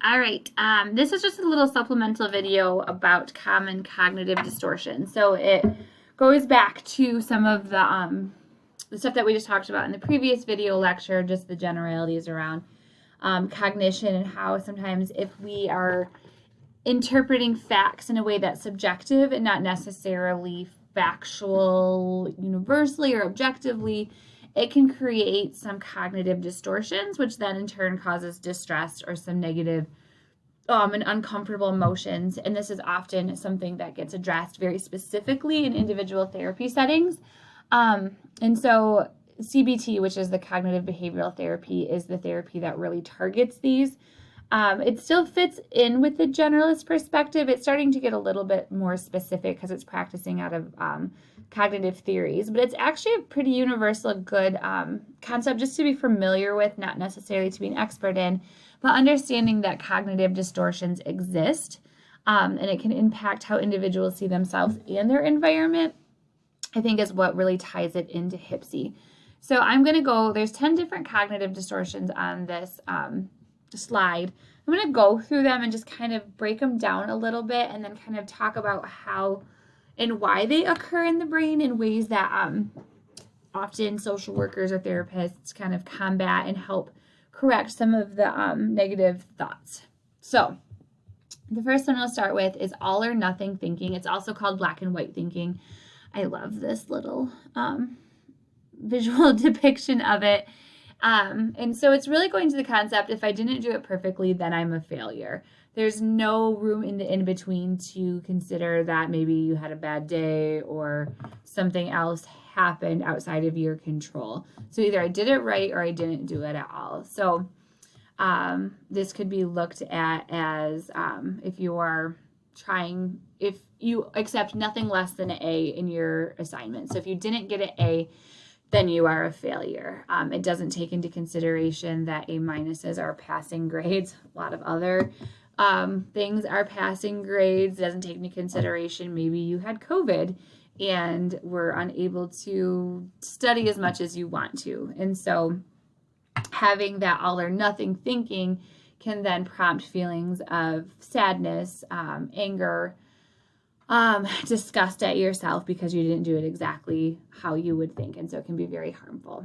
All right. This is just a little supplemental video about common cognitive distortion. So it goes back to some of the stuff that we just talked about in the previous video lecture, just the generalities around cognition and how sometimes if we are interpreting facts in a way that's subjective and not necessarily factual universally or objectively, it can create some cognitive distortions, which then in turn causes distress or some negative and uncomfortable emotions. And this is often something that gets addressed very specifically in individual therapy settings. And so CBT, which is the cognitive behavioral therapy, is the therapy that really targets these. It still fits in with the generalist perspective. It's starting to get a little bit more specific because it's practicing out of cognitive theories, but it's actually a pretty universal, good concept just to be familiar with, not necessarily to be an expert in, but understanding that cognitive distortions exist and it can impact how individuals see themselves and their environment, I think is what really ties it into HIPSI. So I'm going to go, there's 10 different cognitive distortions on this slide. I'm going to go through them and just kind of break them down a little bit and then kind of talk about how and why they occur in the brain in ways that often social workers or therapists kind of combat and help correct some of the negative thoughts. So the first one I'll start with is all or nothing thinking. It's also called black and white thinking. I love this little visual depiction of it. And so it's really going to the concept, if I didn't do it perfectly, then I'm a failure. There's no room in the in-between to consider that maybe you had a bad day or something else happened outside of your control. So either I did it right or I didn't do it at all. So this could be looked at as if you are trying, if you accept nothing less than an A in your assignment. So if you didn't get an A, then you are a failure. It doesn't take into consideration that A minuses are passing grades. A lot of other things are passing grades. It doesn't take into consideration maybe you had COVID and were unable to study as much as you want to. And so having that all or nothing thinking can then prompt feelings of sadness, anger, disgust at yourself because you didn't do it exactly how you would think. And so it can be very harmful.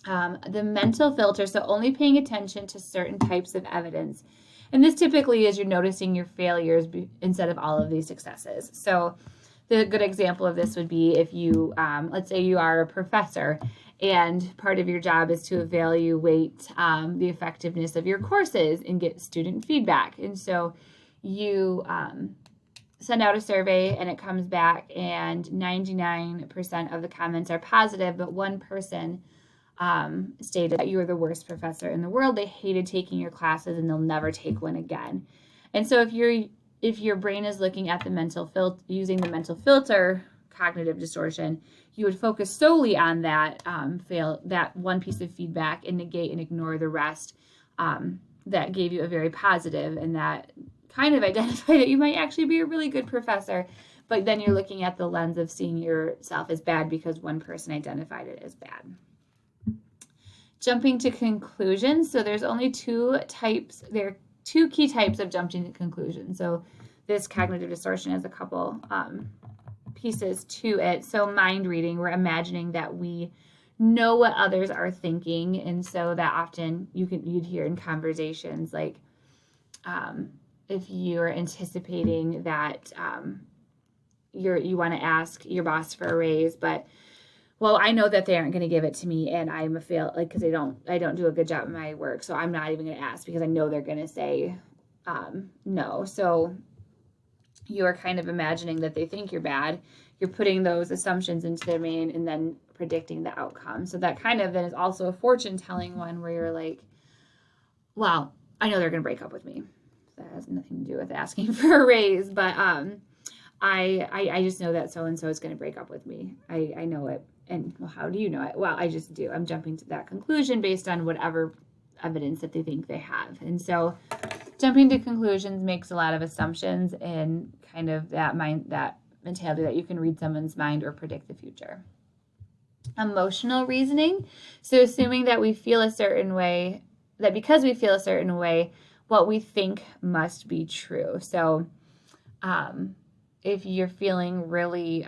The mental filter, so only paying attention to certain types of evidence. And this typically is you're noticing your failures instead of all of these successes. So the good example of this would be if you, let's say you are a professor and part of your job is to evaluate the effectiveness of your courses and get student feedback. And so you send out a survey and it comes back and 99% of the comments are positive, but one person stated that you were the worst professor in the world. They hated taking your classes and they'll never take one again. And so if your brain is looking at the mental filter, using the mental filter cognitive distortion, you would focus solely on that that one piece of feedback and negate and ignore the rest that gave you a very positive and that kind of identify that you might actually be a really good professor, but then you're looking at the lens of seeing yourself as bad because one person identified it as bad. Jumping to conclusions. So there's only two types. There are two key types of jumping to conclusions. So this cognitive distortion has a couple pieces to it. So mind reading, we're imagining that we know what others are thinking, and so that often you'd hear in conversations like if you're anticipating that you want to ask your boss for a raise, but well, I know that they aren't going to give it to me, and I'm a fail, like, because I don't do a good job in my work, so I'm not even going to ask because I know they're going to say no. So you're kind of imagining that they think you're bad. You're putting those assumptions into their brain and then predicting the outcome. So that kind of then is also a fortune telling one where you're like, well, I know they're going to break up with me. That has nothing to do with asking for a raise, but I just know that so-and-so is going to break up with me. I know it. And well, how do you know it? Well, I just do. I'm jumping to that conclusion based on whatever evidence that they think they have. And so jumping to conclusions makes a lot of assumptions and kind of that mentality that you can read someone's mind or predict the future. Emotional reasoning. So assuming that we feel a certain way, that because we feel a certain way, what we think must be true. So if you're feeling really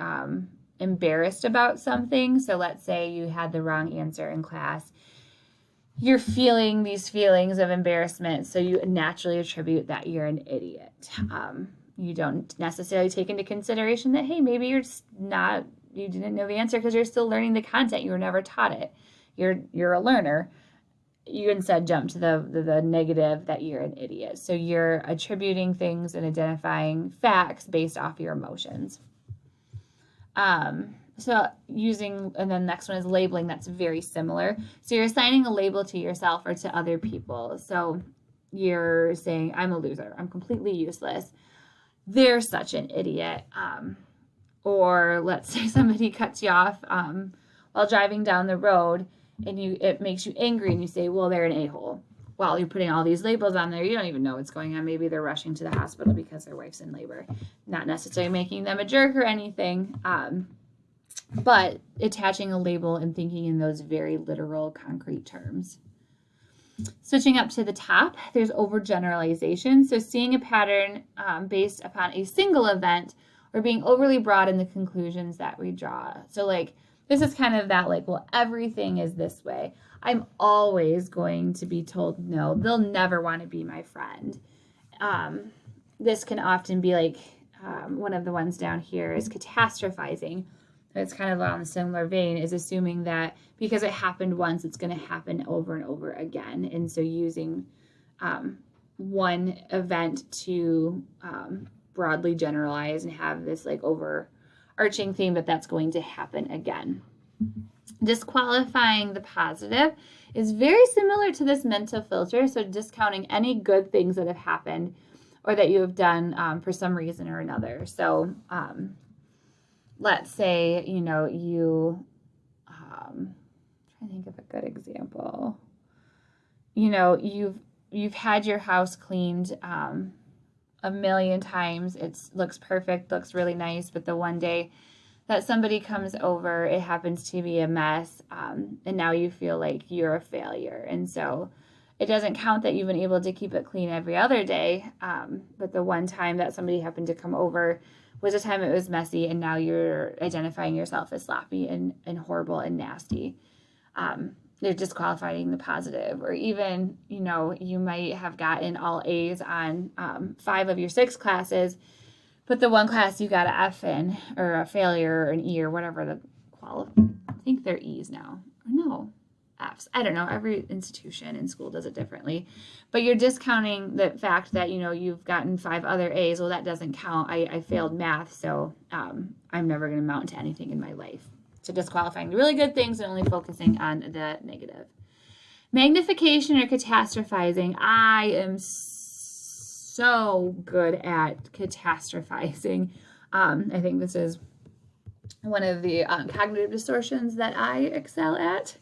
embarrassed about something, so let's say you had the wrong answer in class, you're feeling these feelings of embarrassment, so you naturally attribute that you're an idiot. You don't necessarily take into consideration that, hey, maybe you didn't know the answer because you're still learning the content. You were never taught it. You're a learner. You instead jump to the negative that you're an idiot. So you're attributing things and identifying facts based off your emotions. And then next one is labeling. That's very similar. So you're assigning a label to yourself or to other people. So you're saying, I'm a loser. I'm completely useless. They're such an idiot. Or let's say somebody cuts you off while driving down the road, and it makes you angry, and you say, well, they're an a-hole. Well, you're putting all these labels on there. You don't even know what's going on. Maybe they're rushing to the hospital because their wife's in labor. Not necessarily making them a jerk or anything, but attaching a label and thinking in those very literal, concrete terms. Switching up to the top, there's overgeneralization. So seeing a pattern based upon a single event, or being overly broad in the conclusions that we draw. So this is kind of that well, everything is this way. I'm always going to be told no. They'll never want to be my friend. This can often be one of the ones down here is catastrophizing. It's kind of on a similar vein, is assuming that because it happened once, it's going to happen over and over again. And so using one event to broadly generalize and have this overarching theme that's going to happen again. Disqualifying the positive is very similar to this mental filter. So discounting any good things that have happened or that you have done for some reason or another. So let's say, you, I'm trying to think of a good example. You've had your house cleaned a million times. It looks perfect, looks really nice, but the one day that somebody comes over, it happens to be a mess, and now you feel like you're a failure. And so it doesn't count that you've been able to keep it clean every other day, but the one time that somebody happened to come over was a time it was messy, and now you're identifying yourself as sloppy and horrible and nasty. They're disqualifying the positive. Or even, you might have gotten all A's on 5 of your 6 classes, but the one class you got an F in, or a failure, or an E, or whatever I think they're E's now. Or no, F's. I don't know. Every institution in school does it differently. But you're discounting the fact that, you've gotten 5 other A's. Well, that doesn't count. I failed math, so I'm never going to amount to anything in my life. So disqualifying the really good things and only focusing on the negative. Magnification or catastrophizing. I am so good at catastrophizing. I think this is one of the cognitive distortions that I excel at.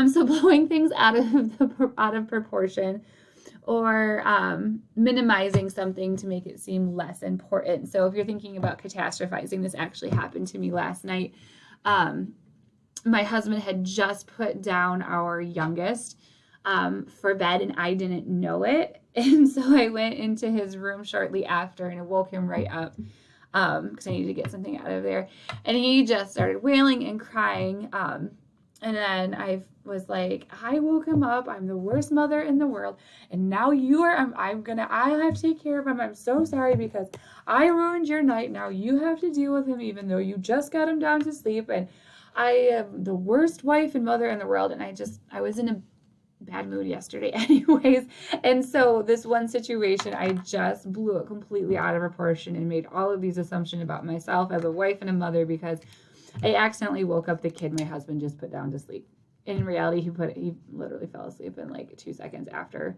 So blowing things out of proportion, or minimizing something to make it seem less important. So if you're thinking about catastrophizing, this actually happened to me last night. My husband had just put down our youngest for bed, and I didn't know it. And so I went into his room shortly after and woke him right up because I needed to get something out of there. And he just started wailing and crying. And then I was like, I woke him up. I'm the worst mother in the world. And now I have to take care of him. I'm so sorry because I ruined your night. Now you have to deal with him even though you just got him down to sleep. And I am the worst wife and mother in the world. And I was in a bad mood yesterday anyways. And so this one situation, I just blew it completely out of proportion and made all of these assumptions about myself as a wife and a mother because I accidentally woke up the kid my husband just put down to sleep. In reality, he literally fell asleep in 2 seconds after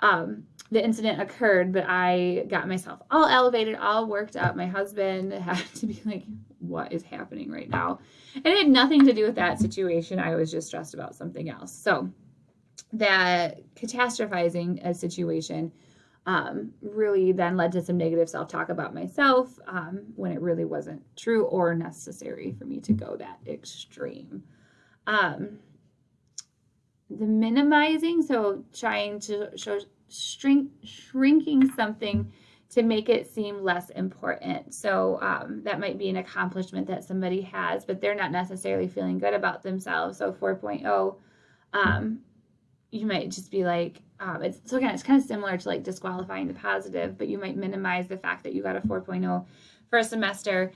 the incident occurred, but I got myself all elevated, all worked up. My husband had to be like, what is happening right now? And it had nothing to do with that situation. I was just stressed about something else. So that catastrophizing a situation really then led to some negative self-talk about myself when it really wasn't true or necessary for me to go that extreme. The minimizing, so trying to shrinking something to make it seem less important. So that might be an accomplishment that somebody has, but they're not necessarily feeling good about themselves. So 4.0, you might just be like, it's kind of similar to like disqualifying the positive, but you might minimize the fact that you got a 4.0 for a semester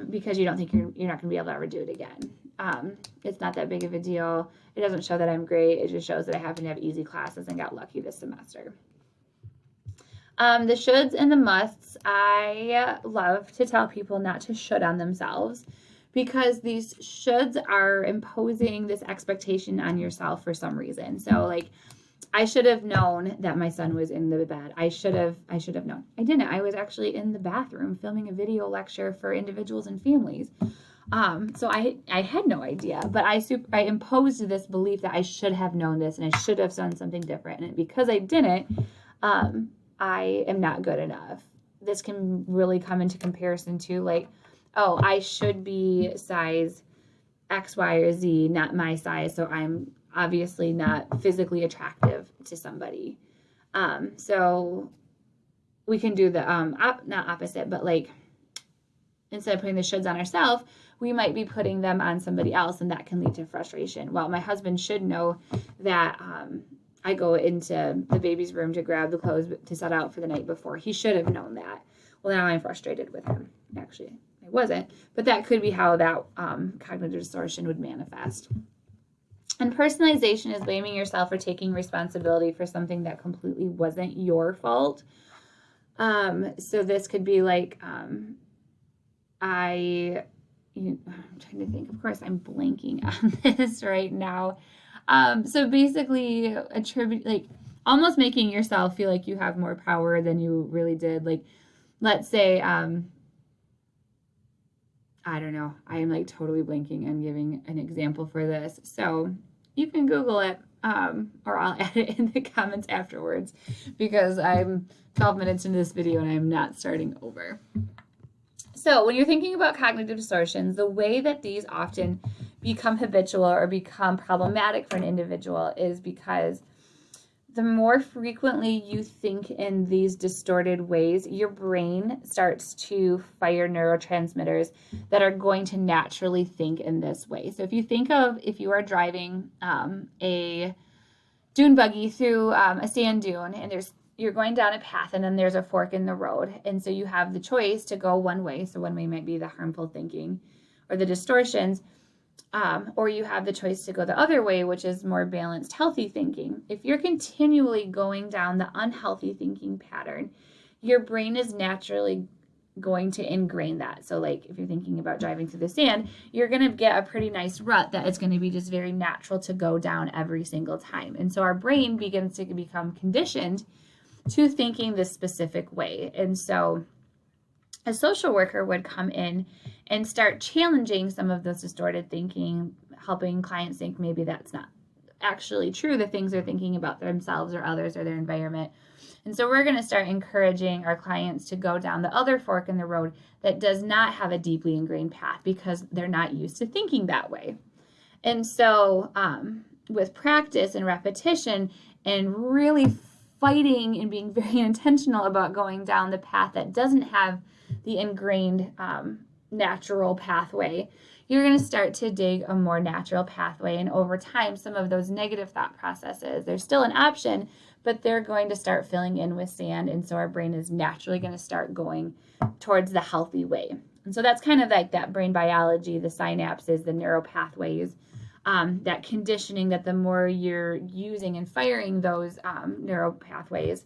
because you don't think you're not going to be able to ever do it again. It's not that big of a deal. It doesn't show that I'm great. It just shows that I happen to have easy classes and got lucky this semester. The shoulds and the musts, I love to tell people not to should on themselves because these shoulds are imposing this expectation on yourself for some reason. So like, I should have known that my son was in the bed. I should have known. I didn't. I was actually in the bathroom filming a video lecture for individuals and families. So I had no idea, but I imposed this belief that I should have known this and I should have done something different. And because I didn't, I am not good enough. This can really come into comparison to like, oh, I should be size X, Y, or Z, not my size. So I'm obviously not physically attractive to somebody. So we can do the, not opposite, but like instead of putting the shoulds on ourselves, we might be putting them on somebody else, and that can lead to frustration. Well, my husband should know that I go into the baby's room to grab the clothes to set out for the night before. He should have known that. Well, now I'm frustrated with him. Actually, I wasn't. But that could be how that cognitive distortion would manifest. And personalization is blaming yourself for taking responsibility for something that completely wasn't your fault. So this could be like, I'm trying to think. Of course, I'm blanking on this right now. So basically almost making yourself feel like you have more power than you really did. Like, let's say, I don't know. I am like totally blanking on giving an example for this. So you can Google it, or I'll add it in the comments afterwards because I'm 12 minutes into this video and I'm not starting over. So when you're thinking about cognitive distortions, the way that these often become habitual or become problematic for an individual is because the more frequently you think in these distorted ways, your brain starts to fire neurotransmitters that are going to naturally think in this way. So if you think of if you are driving a dune buggy through a sand dune and you're going down a path and then there's a fork in the road. And so you have the choice to go one way. So one way might be the harmful thinking or the distortions. Or you have the choice to go the other way, which is more balanced, healthy thinking. If you're continually going down the unhealthy thinking pattern, your brain is naturally going to ingrain that. So like if you're thinking about driving through the sand, you're going to get a pretty nice rut that it's going to be just very natural to go down every single time. And so our brain begins to become conditioned to thinking this specific way. And so a social worker would come in and start challenging some of those distorted thinking, helping clients think maybe that's not actually true, the things they're thinking about themselves or others or their environment. And so we're going to start encouraging our clients to go down the other fork in the road that does not have a deeply ingrained path because they're not used to thinking that way. And so with practice and repetition and really fighting and being very intentional about going down the path that doesn't have the ingrained natural pathway, you're going to start to dig a more natural pathway. And over time, some of those negative thought processes, they're still an option, but they're going to start filling in with sand. And so our brain is naturally going to start going towards the healthy way. And so that's kind of like that brain biology, the synapses, the neural pathways, that conditioning that the more you're using and firing those neural pathways,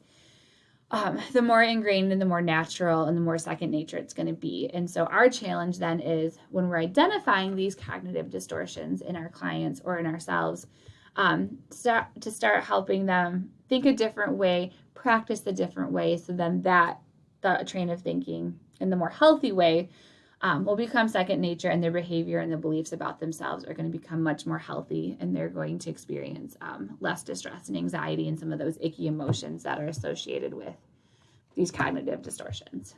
the more ingrained and the more natural and the more second nature it's going to be. And so our challenge then is when we're identifying these cognitive distortions in our clients or in ourselves, to start helping them think a different way, practice a different way, so then that the train of thinking in the more healthy way will become second nature, and their behavior and the beliefs about themselves are going to become much more healthy, and they're going to experience less distress and anxiety and some of those icky emotions that are associated with these cognitive distortions.